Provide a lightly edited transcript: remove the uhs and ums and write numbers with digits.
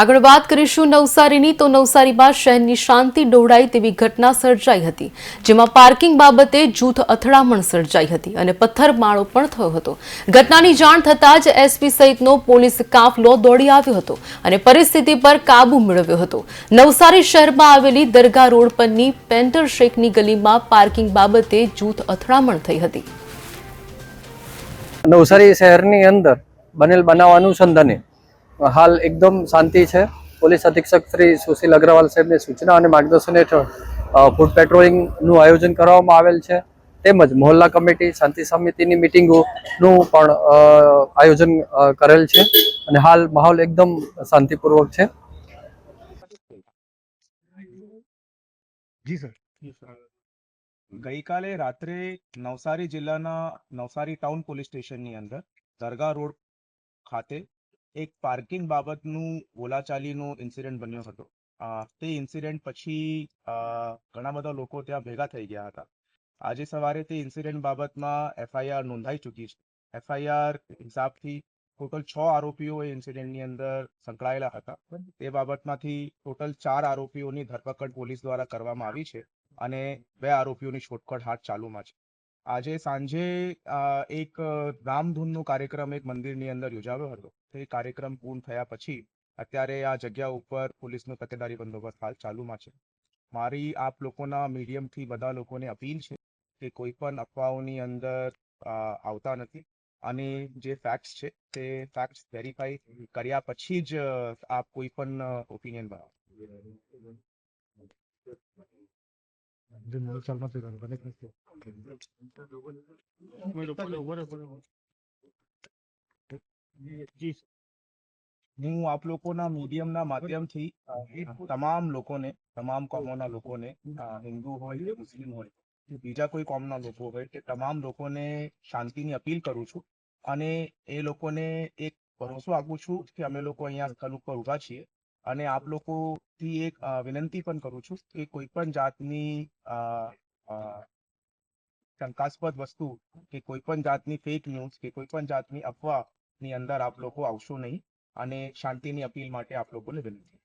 આગળ વાત કરીશું નવસારીની તો નવસારીમાં શહેરની શાંતિ ડહોળાય તેવી ઘટના સર્જાઈ હતી, જેમાં પાર્કિંગ બાબતે જૂથ અથડામણ સર્જાઈ હતી અને પથ્થરમારો પણ થયો હતો। ઘટનાની જાણ થતાં જ એસપી સહિતનો પોલીસ કાફલો દોડી આવ્યો હતો અને પરિસ્થિતિ પર કાબુ મેળવ્યો હતો। નવસારી શહેરમાં આવેલી દરગાહ રોડ પરની પેન્ટર શેખની ગલીમાં પાર્કિંગ બાબતે જૂથ અથડામણ થઈ હતી। નવસારી શહેરની અંદર બનેલ બનાવ અનુસંધાને હાલ એકદમ શાંતિ છે। પોલીસ અધિક્ષક શ્રી સુશીલ અગ્રવાલ સાહેબની સૂચના અને માર્ગદર્શન હેઠળ ફૂડ પેટ્રોલિંગનું આયોજન કરવામાં આવેલ છે, તેમજ મહોલ્લા કમિટી શાંતિ સમિતિની મિટિંગોનું પણ આયોજન કરેલ છે અને હાલ માહોલ એકદમ શાંતિપૂર્વક છે। જી સર, ગઈકાલે રાત્રે નવસારી જિલ્લાના નવસારી ટાઉન પોલીસ સ્ટેશનની અંદર દરગાહ રોડ ખાતે એક પાર્કિંગ બાબતનું બોલાચાલીનો ઇન્સિડન્ટ બન્યો હતો। તે ઇન્સિડન્ટ પછી ઘણા બધા લોકો ત્યાં ભેગા થઈ ગયા હતા। આજે સવારે તે ઇન્સિડન્ટ બાબતમાં એફઆઈઆર નોંધાઈ ચૂકી છે। એફઆઈઆર હિસાબથી ટોટલ 6 આરોપીઓ એ ઇન્સિડન્ટની અંદર સંકળાયેલા હતા। તે બાબતમાંથી ટોટલ 4 આરોપીઓની ધરપકડ પોલીસ દ્વારા કરવામાં આવી છે અને 2 આરોપીઓની શોધખોળ હાથ ચાલુમાં છે। આજે સાંજે એક રામધૂનનો કાર્યક્રમ એક મંદિરની અંદર યોજાયો હતો। તે કાર્યક્રમ પૂર્ણ થયા પછી અત્યારે આ જગ્યા ઉપર પોલીસનો તકેદારી બંદોબસ્ત હાલ ચાલુમાં છે। મારી આપ લોકોના મીડિયમથી બધા લોકોને અપીલ છે કે કોઈ પણ અફવાઓની અંદર આવતા નથી અને જે ફેક્ટ્સ છે તે ફેક્ટ્સ વેરીફાઈ કર્યા પછી જ આપ કોઈ પણ ઓપિનિયન બનાવો। હું આપ લોકોના મીડિયમના માધ્યમથી તમામ લોકોને, તમામ કોમોના લોકોને, હિન્દુ હોય, મુસ્લિમ હોય કે બીજા કોઈ કોમના લોકો હોય તે તમામ લોકોને શાંતિની અપીલ કરું છું અને એ લોકોને એક ભરોસો આપું છું કે અમે લોકો અહીંયા સ્થળ ઉપર ઊભા છીએ અને આપ લોકોથી એક વિનંતી પણ કરું છું કે કોઈ પણ જાતની શંકાસ્પદ વસ્તુ કે કોઈ પણ જાતની ફેક ન્યૂઝ કે કોઈ પણ જાતની અફવાની અંદર આપ લોકો આવશો નહીં અને શાંતિની અપીલ માટે આપ લોકોને વિનંતી।